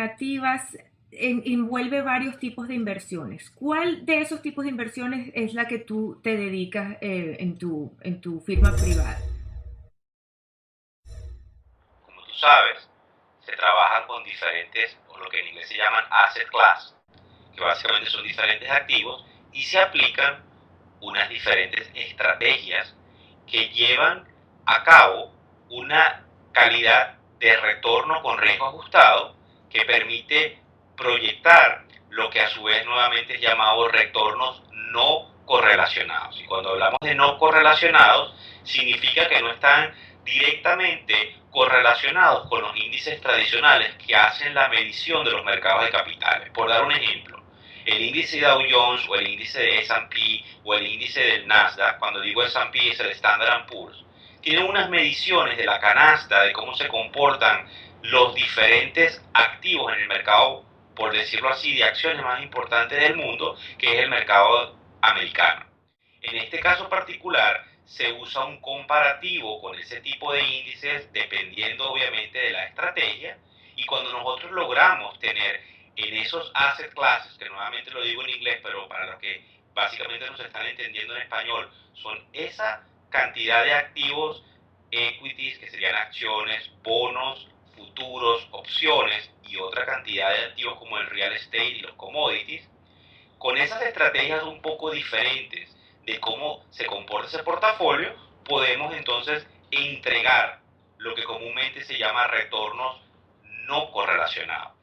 alternativas envuelve varios tipos de inversiones. ¿Cuál de esos tipos de inversiones es la que tú te dedicas en tu firma privada? Como tú sabes, se trabajan con diferentes, o lo que en inglés se llaman asset class, que básicamente son diferentes activos, y se aplican unas diferentes estrategias que llevan a cabo una calidad de retorno con riesgo ajustado que permite proyectar lo que a su vez nuevamente es llamado retornos no correlacionados. Y cuando hablamos de no correlacionados, significa que no están directamente correlacionados con los índices tradicionales que hacen la medición de los mercados de capitales. Por dar un ejemplo, el índice Dow Jones o el índice de S&P o el índice del Nasdaq, cuando digo S&P es el Standard Poor's, tienen unas mediciones de la canasta de cómo se comportan los diferentes activos en el mercado, por decirlo así, de acciones más importantes del mundo, que es el mercado americano. En este caso particular, se usa un comparativo con ese tipo de índices dependiendo obviamente de la estrategia, y cuando nosotros logramos tener en esos asset classes, que nuevamente lo digo en inglés, pero para los que básicamente nos están entendiendo en español, son esa cantidad de activos equities, que serían acciones, bonos, futuros, opciones y otra cantidad de activos como el real estate y los commodities, con esas estrategias un poco diferentes de cómo se comporta ese portafolio, podemos entonces entregar lo que comúnmente se llama retornos no correlacionados.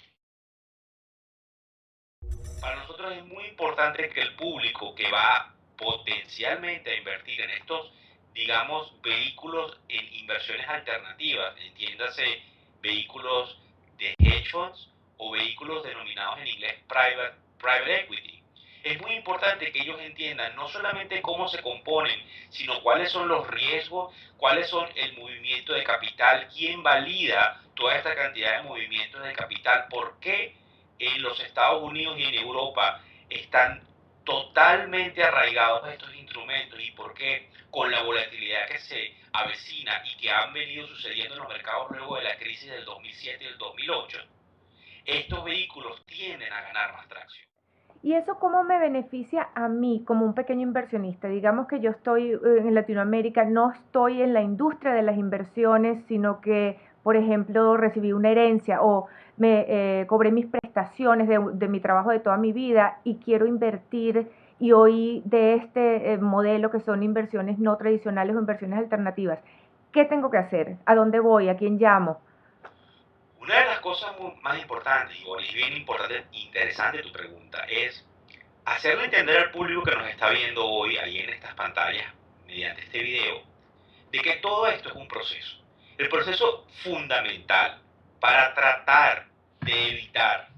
Para nosotros es muy importante que el público que va potencialmente a invertir en estos, digamos, vehículos en inversiones alternativas, entiéndase vehículos de hedge funds o vehículos denominados en inglés private equity, es muy importante que ellos entiendan no solamente cómo se componen, sino cuáles son los riesgos, cuáles son el movimiento de capital, quién valida toda esta cantidad de movimientos de capital, por qué en los Estados Unidos y en Europa están totalmente arraigados a estos instrumentos y por qué con la volatilidad que se avecina y que han venido sucediendo en los mercados luego de la crisis del 2007 y del 2008, estos vehículos tienden a ganar más tracción. ¿Y eso cómo me beneficia a mí como un pequeño inversionista? Digamos que yo estoy en Latinoamérica, no estoy en la industria de las inversiones, sino que, por ejemplo, recibí una herencia o me cobré mis prestaciones de mi trabajo de toda mi vida y quiero invertir y oí de este modelo que son inversiones no tradicionales o inversiones alternativas. ¿Qué tengo que hacer? ¿A dónde voy? ¿A quién llamo? Una de las cosas más importantes, y es bien importante, interesante tu pregunta, es hacerle entender al público que nos está viendo hoy ahí en estas pantallas, mediante este video, de que todo esto es un proceso. El proceso fundamental para tratar de evitar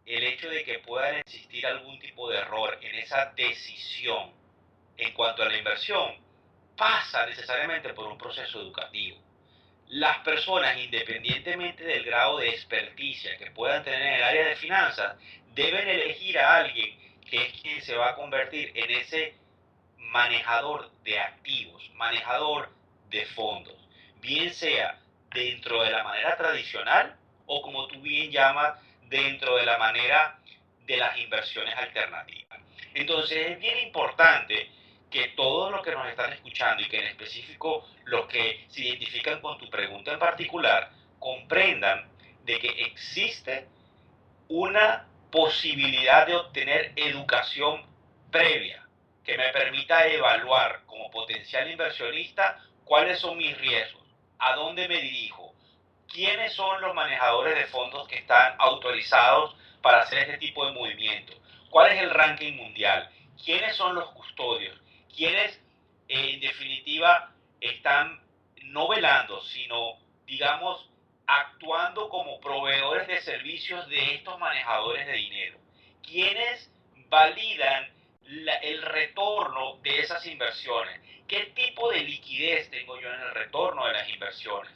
el hecho de que pueda existir algún tipo de error en esa decisión en cuanto a la inversión pasa necesariamente por un proceso educativo. Las personas, independientemente del grado de experticia que puedan tener en el área de finanzas, deben elegir a alguien que es quien se va a convertir en ese manejador de activos, manejador de fondos, bien sea dentro de la manera tradicional o como tú bien llamas, dentro de la manera de las inversiones alternativas. Entonces es bien importante que todos los que nos están escuchando y que en específico los que se identifican con tu pregunta en particular comprendan de que existe una posibilidad de obtener educación previa que me permita evaluar como potencial inversionista cuáles son mis riesgos, a dónde me dirijo, quiénes son los manejadores de fondos que están autorizados para hacer este tipo de movimientos, cuál es el ranking mundial, quiénes son los custodios, quiénes en definitiva están no velando, sino digamos actuando como proveedores de servicios de estos manejadores de dinero, quienes validan el retorno de esas inversiones, qué tipo de liquidez tengo yo en el retorno de las inversiones,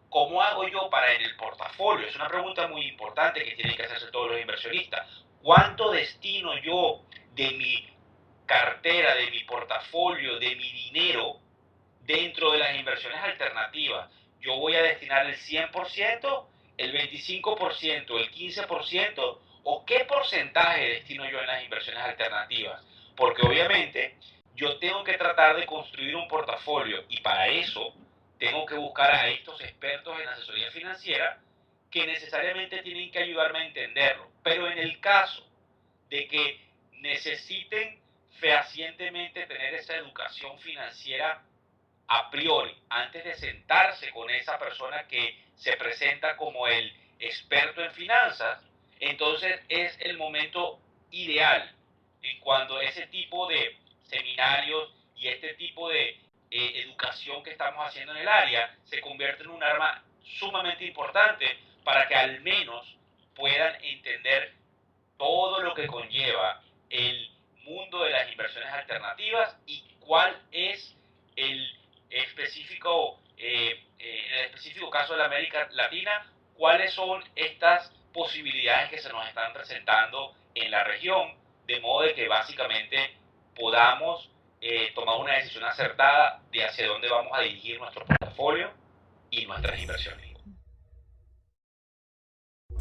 ¿cómo hago yo para en el portafolio? Es una pregunta muy importante que tienen que hacerse todos los inversionistas. ¿Cuánto destino yo de mi cartera, de mi portafolio, de mi dinero dentro de las inversiones alternativas? Yo voy a destinar el 100% el 25%, el 15%, o qué porcentaje destino yo en las inversiones alternativas? Porque obviamente yo tengo que tratar de construir un portafolio y para eso tengo que buscar a estos expertos en asesoría financiera que necesariamente tienen que ayudarme a entenderlo. Pero en el caso de que necesiten fehacientemente tener esa educación financiera a priori, antes de sentarse con esa persona que se presenta como el experto en finanzas, entonces es el momento ideal en cuando ese tipo de seminarios y este tipo de educación que estamos haciendo en el área se convierte en un arma sumamente importante para que al menos puedan entender todo lo que conlleva el mundo de las inversiones alternativas y cuál es el específico, en el específico caso de la América Latina, cuáles son estas posibilidades que se nos están presentando en la región, de modo de que básicamente podamos tomar una decisión acertada de hacia dónde vamos a dirigir nuestro portafolio y nuestras inversiones.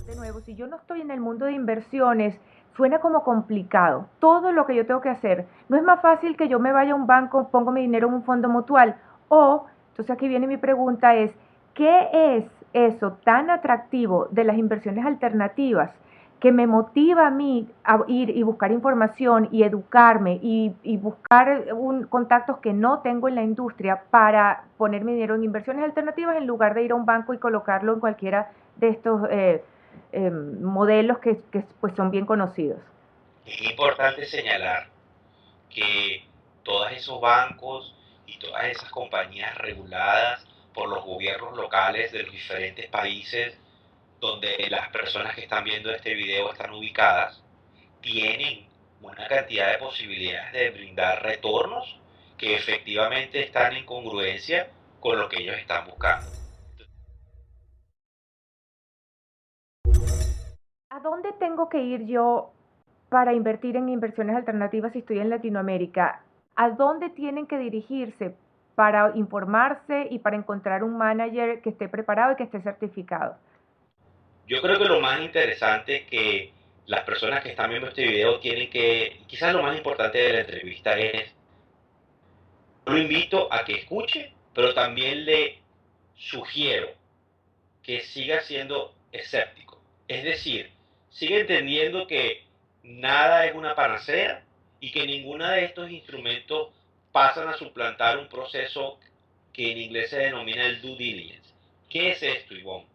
De nuevo, si yo no estoy en el mundo de inversiones, suena como complicado. Todo lo que yo tengo que hacer. No es más fácil que yo me vaya a un banco, pongo mi dinero en un fondo mutual. O, entonces aquí viene mi pregunta es, ¿qué es eso tan atractivo de las inversiones alternativas que me motiva a mí a ir y buscar información y educarme y buscar contactos que no tengo en la industria para poner mi dinero en inversiones alternativas en lugar de ir a un banco y colocarlo en cualquiera de estos modelos que pues son bien conocidos? Es importante señalar que todos esos bancos y todas esas compañías reguladas por los gobiernos locales de los diferentes países donde las personas que están viendo este video están ubicadas, tienen una cantidad de posibilidades de brindar retornos que efectivamente están en congruencia con lo que ellos están buscando. ¿A dónde tengo que ir yo para invertir en inversiones alternativas si estoy en Latinoamérica? ¿A dónde tienen que dirigirse para informarse y para encontrar un manager que esté preparado y que esté certificado? Yo creo que lo más interesante que las personas que están viendo este video tienen que, quizás lo más importante de la entrevista es, lo invito a que escuche, pero también le sugiero que siga siendo escéptico. Es decir, sigue entendiendo que nada es una panacea y que ninguno de estos instrumentos pasan a suplantar un proceso que en inglés se denomina el due diligence. ¿Qué es esto, Ivonne?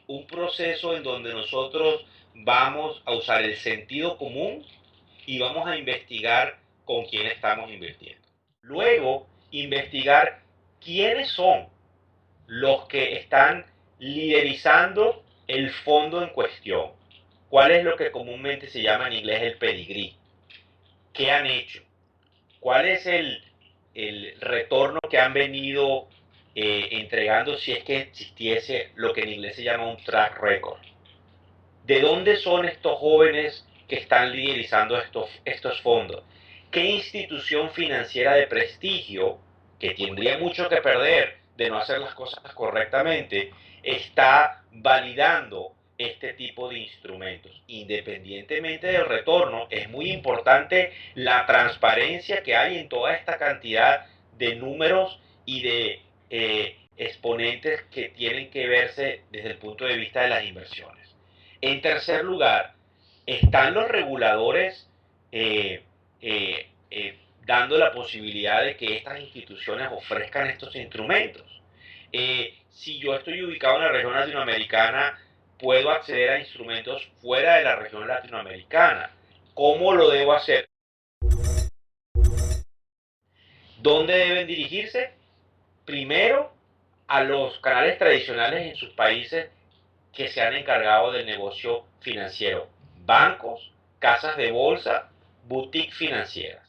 Un proceso en donde nosotros vamos a usar el sentido común y vamos a investigar con quién estamos invirtiendo. Luego, investigar quiénes son los que están liderizando el fondo en cuestión. ¿Cuál es lo que comúnmente se llama en inglés el pedigrí? ¿Qué han hecho? ¿Cuál es el retorno que han venido entregando si es que existiese lo que en inglés se llama un track record? ¿De dónde son estos jóvenes que están liderizando estos fondos? ¿Qué institución financiera de prestigio, que tendría mucho que perder de no hacer las cosas correctamente, está validando este tipo de instrumentos? Independientemente del retorno, es muy importante la transparencia que hay en toda esta cantidad de números y de exponentes que tienen que verse desde el punto de vista de las inversiones. En tercer lugar, están los reguladores eh, dando la posibilidad de que estas instituciones ofrezcan estos instrumentos. Si yo estoy ubicado en la región latinoamericana, puedo acceder a instrumentos fuera de la región latinoamericana. ¿Cómo lo debo hacer? ¿Dónde deben dirigirse? Primero, a los canales tradicionales en sus países que se han encargado del negocio financiero. Bancos, casas de bolsa, boutiques financieras.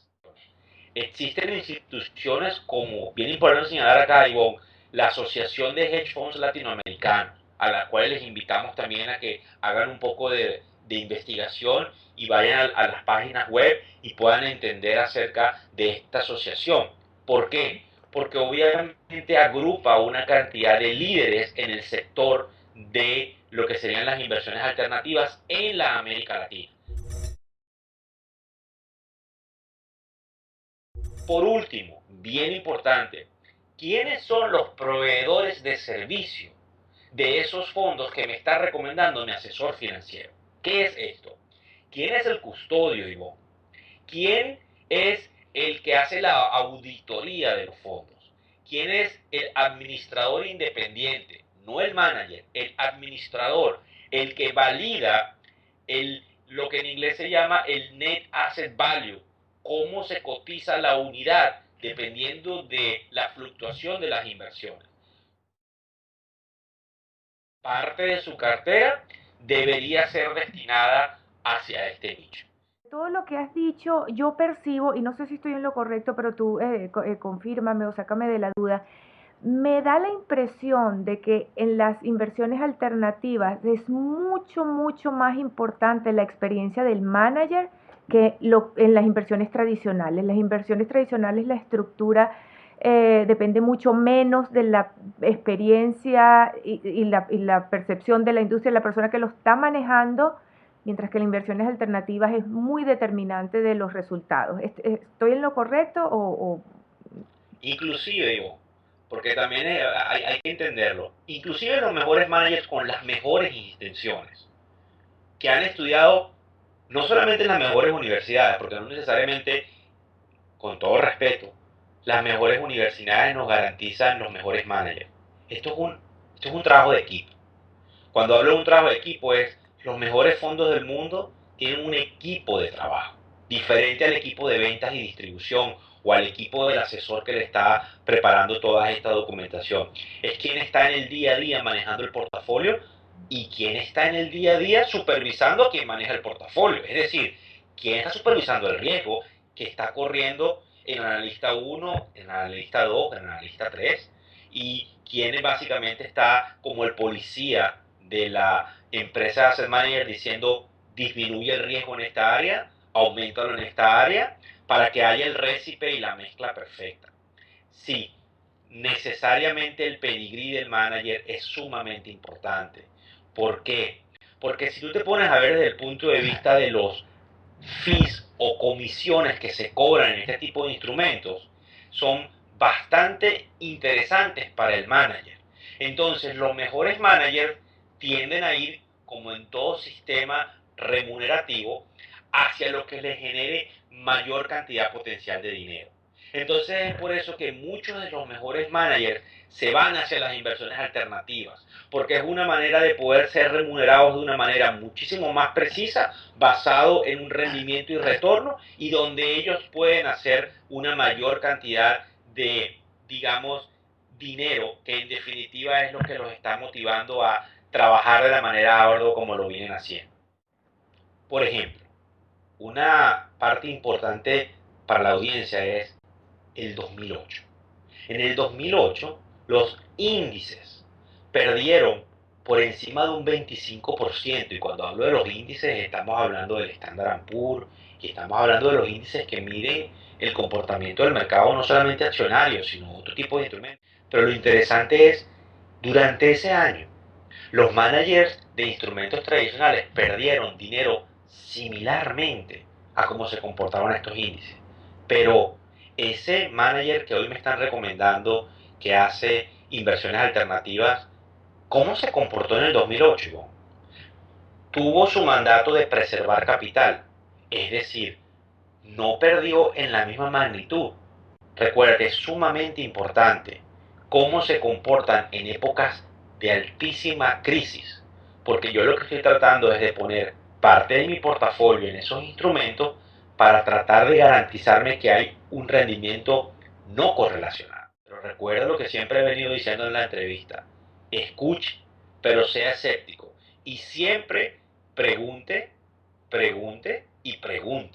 Existen instituciones como, bien importante señalar acá, Ivonne, la Asociación de Hedge Funds Latinoamericanos, a la cual les invitamos también a que hagan un poco de investigación y vayan a las páginas web y puedan entender acerca de esta asociación. ¿Por qué? Porque obviamente agrupa una cantidad de líderes en el sector de lo que serían las inversiones alternativas en la América Latina. Por último, bien importante, ¿quiénes son los proveedores de servicio de esos fondos que me está recomendando mi asesor financiero? ¿Qué es esto? ¿Quién es el custodio, Ivonne? ¿Quién es el que hace la auditoría de los fondos? ¿Quién es el administrador independiente? No el manager, el administrador, el que valida lo que en inglés se llama el net asset value, cómo se cotiza la unidad dependiendo de la fluctuación de las inversiones. Parte de su cartera debería ser destinada hacia este nicho. Todo lo que has dicho, yo percibo, y no sé si estoy en lo correcto, pero tú confírmame o sácame de la duda, me da la impresión de que en las inversiones alternativas es mucho, mucho más importante la experiencia del manager que en las inversiones tradicionales. Las inversiones tradicionales, la estructura depende mucho menos de la experiencia y la percepción de la industria, de la persona que lo está manejando, mientras que las inversiones alternativas es muy determinante de los resultados. ¿Estoy en lo correcto o...? Inclusive, digo, porque también hay que entenderlo, inclusive los mejores managers con las mejores intenciones, que han estudiado no solamente en las mejores universidades, porque no necesariamente, con todo respeto, las mejores universidades nos garantizan los mejores managers. Esto es un trabajo de equipo. Cuando hablo de un trabajo de equipo es los mejores fondos del mundo tienen un equipo de trabajo, diferente al equipo de ventas y distribución o al equipo del asesor que le está preparando toda esta documentación. Es quien está en el día a día manejando el portafolio y quien está en el día a día supervisando a quien maneja el portafolio. Es decir, quien está supervisando el riesgo que está corriendo en el analista 1, en el analista 2, en el analista 3 y quien básicamente está como el policía de la empresa de asset manager diciendo disminuye el riesgo en esta área, aumentalo en esta área, para que haya el récipe y la mezcla perfecta. Sí, necesariamente el pedigrí del manager es sumamente importante. ¿Por qué? Porque si tú te pones a ver desde el punto de vista de los fees o comisiones que se cobran en este tipo de instrumentos, son bastante interesantes para el manager. Entonces, los mejores managers tienden a ir, como en todo sistema remunerativo, hacia lo que les genere mayor cantidad potencial de dinero. Entonces es por eso que muchos de los mejores managers se van hacia las inversiones alternativas, porque es una manera de poder ser remunerados de una manera muchísimo más precisa, basado en un rendimiento y retorno, y donde ellos pueden hacer una mayor cantidad de, digamos, dinero, que en definitiva es lo que los está motivando a trabajar de la manera ardua como lo vienen haciendo. Por ejemplo, una parte importante para la audiencia es el 2008. En el 2008, los índices perdieron por encima de un 25%, y cuando hablo de los índices estamos hablando del Standard & Poor's, y estamos hablando de los índices que miden el comportamiento del mercado, no solamente accionario, sino otro tipo de instrumentos. Pero lo interesante es, durante ese año, los managers de instrumentos tradicionales perdieron dinero similarmente a cómo se comportaban estos índices. Pero ese manager que hoy me están recomendando que hace inversiones alternativas, ¿cómo se comportó en el 2008? Tuvo su mandato de preservar capital, es decir, no perdió en la misma magnitud. Recuerda, es sumamente importante cómo se comportan en épocas de altísima crisis, porque yo lo que estoy tratando es de poner parte de mi portafolio en esos instrumentos para tratar de garantizarme que hay un rendimiento no correlacionado. Pero recuerda lo que siempre he venido diciendo en la entrevista: escuche, pero sea escéptico y siempre pregunte, pregunte y pregunte.